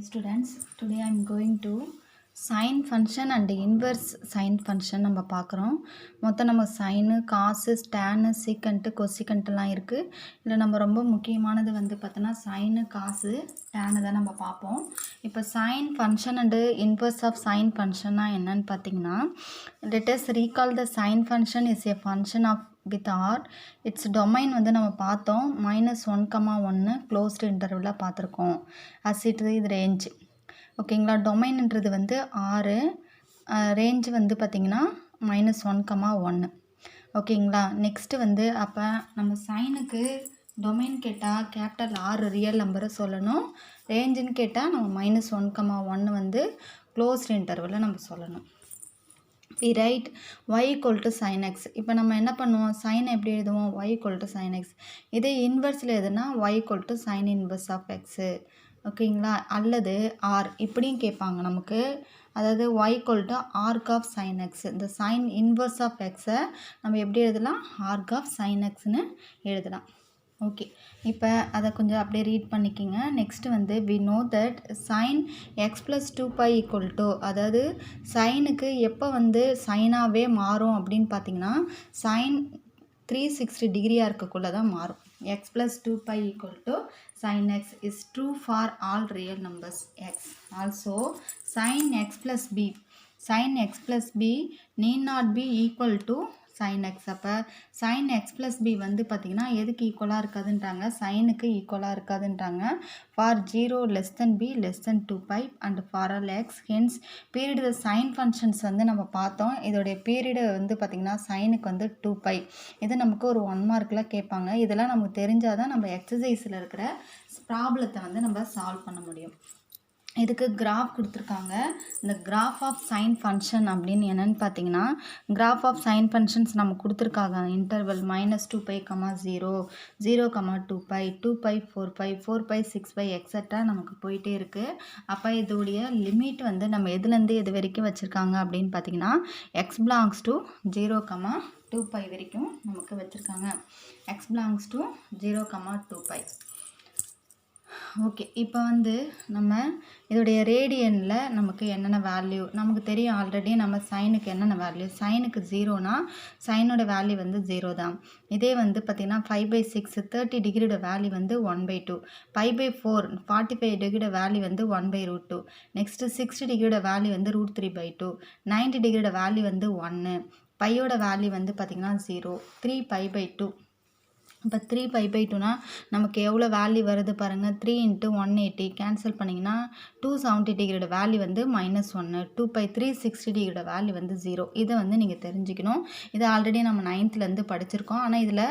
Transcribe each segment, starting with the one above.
students, today I am going to sin function and inverse sin function நம்ம பார்க்குறோம். மொத்தம் நம்ம sin, cos, tan, secant, cosecant எல்லாம் இருக்குது. இதில் நம்ம ரொம்ப முக்கியமானது வந்து பார்த்தோன்னா sin, cos, tan தான் நம்ம பார்ப்போம். இப்போ sin function and inverse of sin function என்னன்னு பார்த்தீங்கன்னா, let us recall the sin function is a function of with r its domain வந்து நம்ம பார்த்தோம் -1,1 closed interval பார்த்துருக்கோம் as it is range. ஓகேங்களா, டொமைன்ன்றது வந்து 6, ரேஞ்ச் வந்து பார்த்திங்கன்னா -1,1. ஓகேங்களா, நெக்ஸ்ட்டு வந்து அப்போ நம்ம சைனுக்கு டொமைன் கேட்டால் கேபிட்டல் ஆர் ரியல் நம்பரை சொல்லணும், ரேஞ்சுன்னு கேட்டால் நம்ம -1,1 வந்து க்ளோஸ்ட் இன்டர்வலில் நம்ம சொல்லணும். we write y equal to sin x. இப்போ நம்ம என்ன பண்ணுவோம், sin எப்படி எழுதுவோம், y equal to sin x. இதே இன்வெர்ஸில் எதுனா y equal to sin inverse of x. ஓகேங்களா, அல்லது r இப்படியும் கேட்பாங்க நமக்கு, அதாவது y equal to arc of sin x. இந்த sin inverse of x-ஐ நம்ம எப்படி எழுதலாம், arc of sin x-ன்னு எழுதலாம். ஓகே, இப்போ அதை கொஞ்சம் அப்படியே ரீட் பண்ணிக்கிங்க. நெக்ஸ்ட் வந்து we know that sin x plus 2pi equal to, அதாவது சைனுக்கு எப்போ வந்து சைனாகவே மாறும் அப்படின்னு பார்த்தீங்கன்னா sin 360 டிகிரியாக இருக்கக்குள்ள தான் மாறும். x plus 2pi equal to sin x is true for all real numbers x. Also sin x plus b need not be equal to sin x. அப்போ sin x plus b வந்து பார்த்திங்கன்னா எதுக்கு ஈக்குவலாக இருக்காதுன்றாங்க, சைனுக்கு ஈக்குவலாக இருக்காதுன்றாங்க. For 0 less than b less than 2pi and for all x. Hence period sine functions வந்து நம்ம பார்த்தோம், இதோடைய பீரியடு வந்து பார்த்திங்கன்னா சைனுக்கு வந்து 2pi. இது நமக்கு ஒரு 1 மார்க்கில் கேட்பாங்க. இதெல்லாம் நமக்கு தெரிஞ்சால் தான் நம்ம எக்ஸசைஸில் இருக்கிற ப்ராப்ளத்தை வந்து நம்ம சால்வ் பண்ண முடியும். இதுக்கு கிராஃப் கொடுத்துருக்காங்க. இந்த கிராஃப் ஆஃப் சைன் ஃபங்க்ஷன் அப்படின்னு என்னென்னு பார்த்தீங்கன்னா, கிராஃப் ஆஃப் சைன் ஃபங்க்ஷன்ஸ் நம்ம கொடுத்துருக்காங்க. Interval -2pi, 0, 0,2pi, 2pi, 4pi, 4pi, 6pi extra நமக்கு போயிட்டே இருக்குது. அப்போ இதோடைய லிமிட் வந்து நம்ம எதுலேருந்து எது வரைக்கும் வச்சுருக்காங்க அப்படின்னு பார்த்தீங்கன்னா x belongs to 0,2pi வரைக்கும் நமக்கு வச்சுருக்காங்க. x belongs to 0,2pi. Okay, இப்போ வந்து நம்ம இதோடைய ரேடியனில் நமக்கு என்னென்ன வேல்யூ நமக்கு தெரியும். ஆல்ரெடி நம்ம சைனுக்கு என்னென்ன வேல்யூ, சைனுக்கு 0னா சைனோட வேல்யூ வந்து 0 தான். இதே வந்து பார்த்திங்கன்னா 5/6 30 டிகிரியோட வேல்யூ வந்து 1/2, 5/4 45 டிகிரியோட வேல்யூ வந்து 1/√2, நெக்ஸ்ட்டு 60 டிகிரியோட வேல்யூ வந்து √3/2, 90 டிகிரியோட வேல்யூ வந்து 1, பையோட வேல்யூ வந்து பார்த்திங்கன்னா 0, 3π/2. இப்போ 3π/2னா நமக்கு எவ்வளோ வேல்யூ வருது பாருங்கள், 3 × 180 கேன்சல் பண்ணிங்கன்னா 270 டிகிரியோட வேல்யூ வந்து -1, 2π 360 டிகிரியோட வேல்யூ வந்து 0. இதை வந்து நீங்கள் தெரிஞ்சுக்கணும். இது ஆல்ரெடி நம்ம 9th படிச்சிருக்கோம். ஆனால் இதில்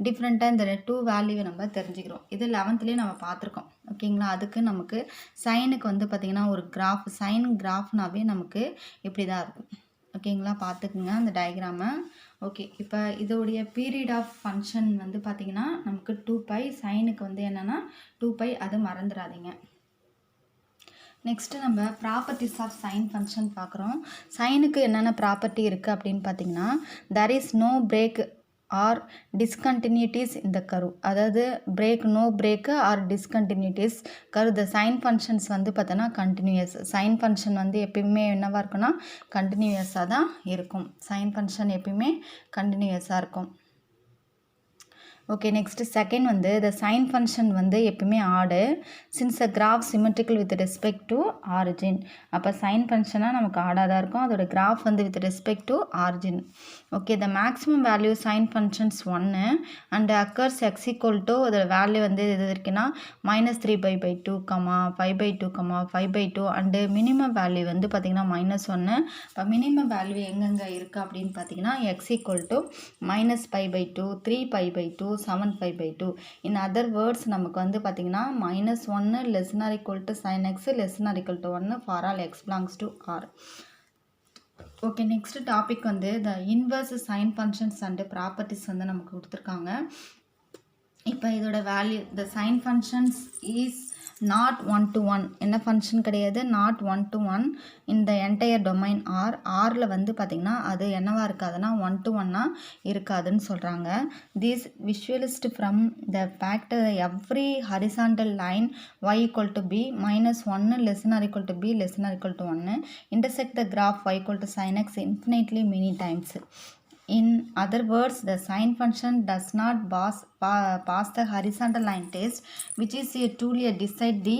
டிஃப்ரெண்ட்டாக இந்த 2 வேல்யூவை நம்ம தெரிஞ்சுக்கிறோம். இது 11th நம்ம பார்த்துருக்கோம். ஓகேங்களா, அதுக்கு நமக்கு சைனுக்கு வந்து பார்த்திங்கன்னா ஒரு கிராஃப், சைன் கிராஃப்னாவே நமக்கு இப்படி தான் இருக்கும். ஓகேங்களா, பார்த்துக்குங்க அந்த டயக்ராமை. ஓகே, இப்போ இதோடைய பீரியட் ஆஃப் ஃபங்க்ஷன் வந்து பார்த்திங்கன்னா நமக்கு 2pi, சைனுக்கு வந்து என்னென்னா 2pi, அது மறந்துடாதீங்க. நெக்ஸ்ட்டு நம்ம ப்ராப்பர்ட்டிஸ் ஆஃப் சைன் ஃபங்க்ஷன் பார்க்குறோம். சைனுக்கு என்னென்ன ப்ராப்பர்ட்டி இருக்குது அப்படின்னு பார்த்திங்கன்னா, there is no break or discontinuities இந்த கர்வ், அதாவது no break or discontinuities curve. The sine functions வந்து பார்த்தோன்னா கண்டினியூஸ். சைன் ஃபங்க்ஷன் வந்து எப்பயுமே என்னவாக இருக்குன்னா கண்டினியூஸாக தான் இருக்கும். சைன் ஃபங்க்ஷன் எப்பயுமே கண்டினியூஸாக இருக்கும். ஓகே, நெக்ஸ்ட்டு செகண்ட் வந்து த சைன் ஃபங்க்ஷன் வந்து எப்பயுமே odd since a graph symmetrical with respect to origin. அப்போ சைன் ஃபங்க்ஷனாக நமக்கு ஆடாக தான் இருக்கும், அதோட கிராஃப் வந்து with respect to origin. Okay, the maximum value sine functions 1 and occurs x equal to அதோட வேல்யூ வந்து எது இருக்குன்னா -3π/2, 5/2, 5/2 அண்டு மினிமம் வேல்யூ வந்து பார்த்திங்கன்னா -1. இப்போ மினிமம் வேல்யூ எங்கெங்கே இருக்குது அப்படின்னு பார்த்தீங்கன்னா x equal to -π/2, 3π/2, 7π/2. In other words நமக்கு வந்து பார்த்திங்கன்னா -1 less than or equal to sin x less than or equal to 1 for all x belongs to r. Okay, next topic வந்து the inverse sine functions and properties வந்து நமக்கு கொடுத்துருக்காங்க. இப்போ இதோட value the sine functions is not 1 to 1 என்ன function கிடையாது, not 1 to 1 இந்த entire domain ஆரில் வந்து பார்த்திங்கன்னா அது என்னவா இருக்காதுன்னா 1 to 1 இருக்காதுன்னு சொல்கிறாங்க. This visualised from the fact every horizontal line y equal to b minus 1 less than or equal to b less than or equal to 1 intersect the graph y equal to sin x infinitely many times. In other words, the sine function does not pass the horizontal line test, which is truly decide the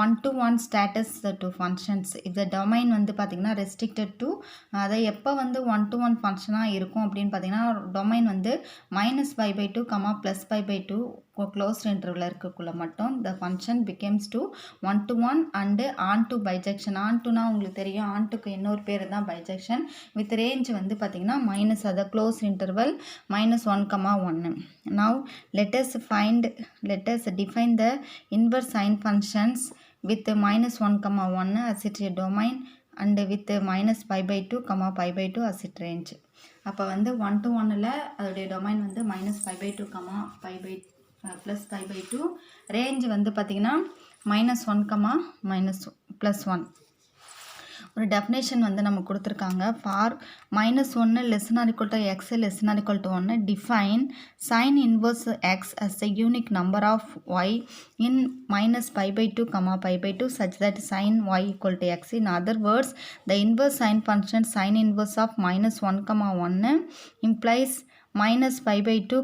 one-to-one status to functions. If the domain வந்து பார்த்திங்கன்னா restricted to அதை எப்போ வந்து one-to-one ஃபங்க்ஷனாக இருக்கும் அப்படின்னு பார்த்திங்கன்னா domain வந்து -π/2, +π/2 க்ளோஸ்ட் இன்டர்வலில் இருக்கக்குள்ள மட்டும் the function becomes to 1-to-1 and onto bijection. ontoனா உங்களுக்கு தெரியும், ontoக்கு இன்னொரு பேர் தான் bijection with range வந்து பார்த்திங்கன்னா மைனஸ் அதை close interval -1, 1. Now let us define the inverse sine functions with -1, 1 as its domain and with -π/2, π/2 as its range. அப்போ வந்து 1 to 1ல் அதோடைய டொமைன் வந்து -π/2, +π/2, ரேஞ்ச் வந்து பார்த்திங்கன்னா -1, +1. ஒரு டெஃபினேஷன் வந்து நம்ம கொடுத்துருக்காங்க. For -1 less than or equal to x less than or equal to 1 define sin inverse x as a unique number of y in -π/2, π/2 such that sin y equal to x. In other words, the inverse sine function sin inverse of -1, 1 implies -π/2,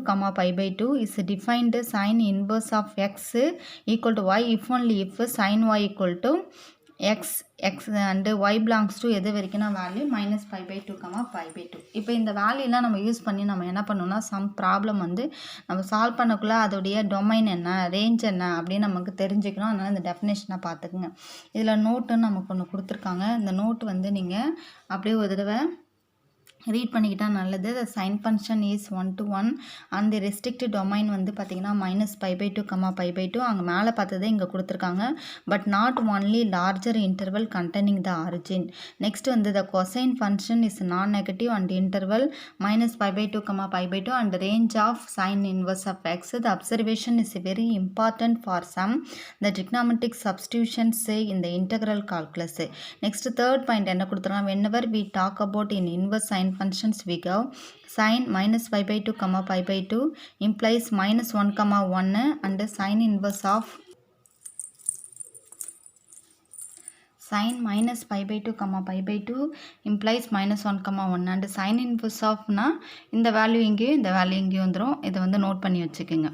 π/2 is defined sin inverse of x equal to y if only if sin y equal to x and y belongs to எது வரைக்கும்னா value -π/2, π/2. இப்போ இந்த வேல்யூலாம் நம்ம use பண்ணி நம்ம என்ன பண்ணணும்னா some problem வந்து நம்ம சால்வ் பண்ணக்குள்ள அதோடைய டொமைன் என்ன, ரேஞ்ச் என்ன அப்படின்னு நமக்கு தெரிஞ்சுக்கணும். அதனால் இந்த டெஃபினேஷனை பார்த்துக்குங்க. இதில் நோட்டுன்னு நமக்கு ஒன்று கொடுத்துருக்காங்க. இந்த நோட்டு வந்து நீங்கள் அப்படியே ஒரு தடவை ரீட் பண்ணிக்கிட்டால் நல்லது. The sign function is 1 to 1 அந்த ரெஸ்ட்ரிக்ட் டொமைன் வந்து பார்த்திங்கன்னா -π/2, π/2 அங்கே மேலே பார்த்ததே இங்கே கொடுத்துருக்காங்க. But not only larger interval containing the origin. Next வந்து the cosine function is non negative and interval -π/2, π/2 and range of sine inverse of x. The observation is very important for some the trigonometric substitutions in the integral calculus. Next third point என்ன கொடுத்துருக்காங்க, whenever we talk about in inverse sine functions we go sin -π/2, π/2 implies -1, 1 and sin inverse of sin -π/2, π/2 implies -1, 1 and sin inverse of னா இந்த value இங்கேயும் இந்த value இங்கேயும் வந்துடும். இதை வந்து நோட் பண்ணி வச்சுக்கோங்க.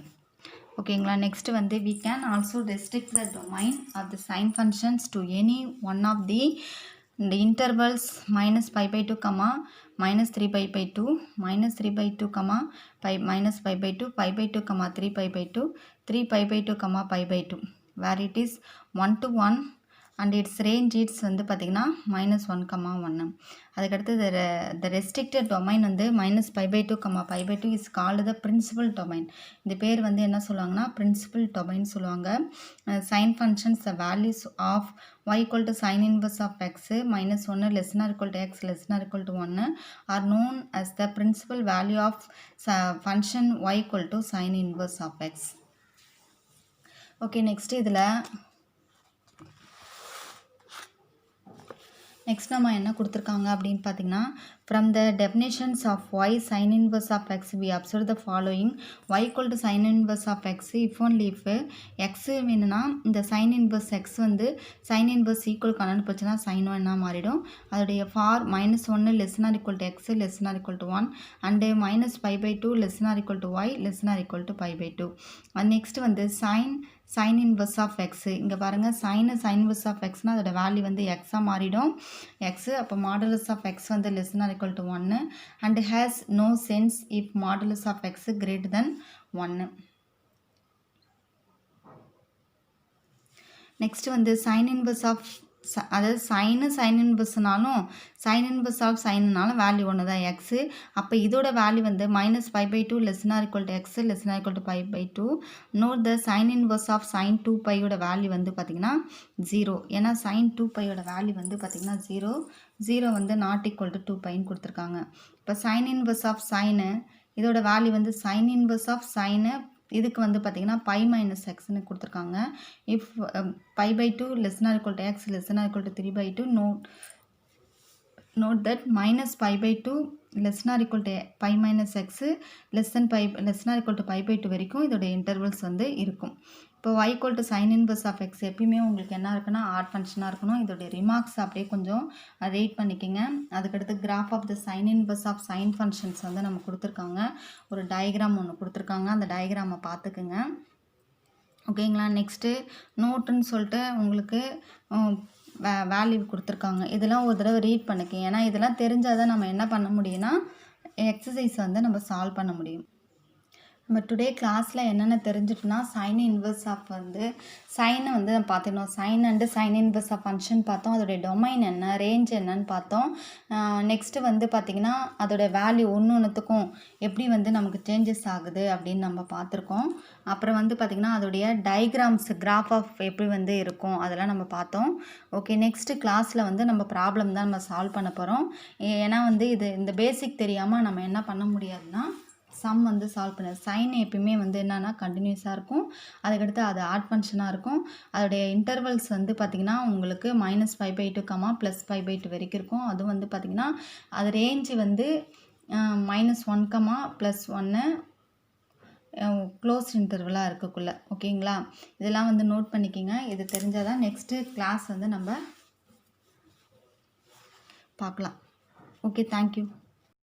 ஓகேங்களா. நெக்ஸ்ட் வந்து we can also restrict the domain of the sine functions to any one of the intervals -π/2, -3π/2, -3/2, -π/2, π/2, 3π/2, 3π/2, π/2 where it is 1 to 1 and its range it's வந்து பார்த்திங்கன்னா -1, 1. அதுக்கடுத்து the restricted domain வந்து -π/2, π/2 is called the principal domain. இந்த பேர் வந்து என்ன சொல்லுவாங்கன்னா principal domain சொல்லுவாங்க. Sine functions the values of y equal to sin inverse of x -1 less than or equal to x less than or equal to 1 are known as the principal value of function y equal to sin inverse of x. Okay. Next நம்ம என்ன கொடுத்துருக்காங்க அப்படின்னு பார்த்தீங்கன்னா from the definitions of y sin inverse of x we observe the following. y equal to sin inverse of x if only if x வேணும்னா இந்த sin inverse x வந்து sin inverse equal connect போச்சுன்னா sin 1 மாறிடும். அதோடைய for -1 less than or equal to x less than or equal to 1 and -π/2 less than or equal to y less than or equal to π/2. Next வந்து sin inverse of x. இங்கே பாருங்கள் sin inverse of xனா அதோட வேல்யூ வந்து எக்ஸாக மாறிடும். x அப்போ modulus of x வந்து less than or equal to 1 and has no sense if modulus of x greater than 1. Next வந்து sin inverse of அதாவது sin inverseனாலும் sin inverse of sinனாலும் வேல்யூ ஒன்று தான் எக்ஸு. அப்போ இதோட வேல்யூ வந்து -π/2 less than or equal to x less than or equal to π/2. Note the sin inverse of sin 2π value வந்து பார்த்திங்கன்னா 0. ஏன்னா sin 2π வேல்யூ வந்து பார்த்திங்கன்னா 0 வந்து நாட் ஈக்குவல் டு 2πன்னு கொடுத்துருக்காங்க. இப்போ sin inverse of sin இதோட வேல்யூ வந்து sin inverse of sin இதுக்கு வந்து பார்த்திங்கன்னா பை மைனஸ் எக்ஸ்னு கொடுத்துருக்காங்க. If π/2 <= x <= 3/2 note that minus π/2 <= π minus x <= வரைக்கும் இதோட இன்டர்வல்ஸ் வந்து இருக்கும். இப்போ y = sin inverse of x எப்பயுமே உங்களுக்கு என்ன இருக்குன்னா ஆட் ஃபங்க்ஷனாக இருக்கணும். இதோடைய ரிமார்க்ஸ் அப்படியே கொஞ்சம் ரீட் பண்ணிக்கோங்க. அதுக்கடுத்து graph of the sine inverse of sine functions வந்து நம்ம கொடுத்துருக்காங்க. ஒரு டயக்ராம் ஒன்று கொடுத்துருக்காங்க. அந்த டயக்ராமை பார்த்துக்குங்க. ஓகேங்களா. நெக்ஸ்ட்டு நோட்டுன்னு சொல்லிட்டு உங்களுக்கு வேல்யூ கொடுத்துருக்காங்க. இதெல்லாம் ஒரு தடவை ரீட் பண்ணிக்க. ஏன்னா இதெல்லாம் தெரிஞ்சால் தான் நம்ம என்ன பண்ண முடியும்னா எக்ஸசைஸ் வந்து நம்ம சால்வ் பண்ண முடியும். நம்ம டுடே கிளாஸில் என்னென்ன தெரிஞ்சுட்டோம்னா சைன் இன்வர்ஸ் ஆஃப் வந்து சைனை வந்து நம்ம பார்த்துக்கணும். Sine and sine inverse of function பார்த்தோம். அதோடைய டொமைன் என்ன, ரேஞ்ச் என்னன்னு பார்த்தோம். நெக்ஸ்ட்டு வந்து பார்த்திங்கன்னா அதோடைய வேல்யூ ஒன்றுத்துக்கும் எப்படி வந்து நமக்கு சேஞ்சஸ் ஆகுது அப்படின்னு நம்ம பார்த்துருக்கோம். அப்புறம் வந்து பார்த்திங்கன்னா அதோடைய டயக்ராம்ஸ் கிராஃப் ஆஃப் எப்படி வந்து இருக்கும் அதெல்லாம் நம்ம பார்த்தோம். ஓகே, நெக்ஸ்ட்டு கிளாஸில் வந்து நம்ம ப்ராப்ளம் தான் நம்ம சால்வ் பண்ண போகிறோம். ஏன்னா வந்து இந்த பேசிக் தெரியாமல் நம்ம என்ன பண்ண முடியாதுன்னா சம் வந்து சால்வ் பண்ண. சைன் எப்பயுமே வந்து என்னென்னா கண்டினியூஸாக இருக்கும். அதுக்கடுத்து அது ஆட் ஃபங்க்ஷனாக இருக்கும். அதோடைய இன்டர்வல்ஸ் வந்து பார்த்திங்கன்னா உங்களுக்கு -π/2 +π/2 வரைக்கும் இருக்கும். அதுவும் வந்து பார்த்திங்கன்னா அது ரேஞ்சு வந்து -1 +1 க்ளோஸ் இன்டர்வலாக இருக்கக்குள்ள. ஓகேங்களா. இதெல்லாம் வந்து நோட் பண்ணிக்கோங்க. இது தெரிஞ்சால் தான் நெக்ஸ்ட்டு கிளாஸ் வந்து நம்ம பார்க்கலாம். Okay, thank you.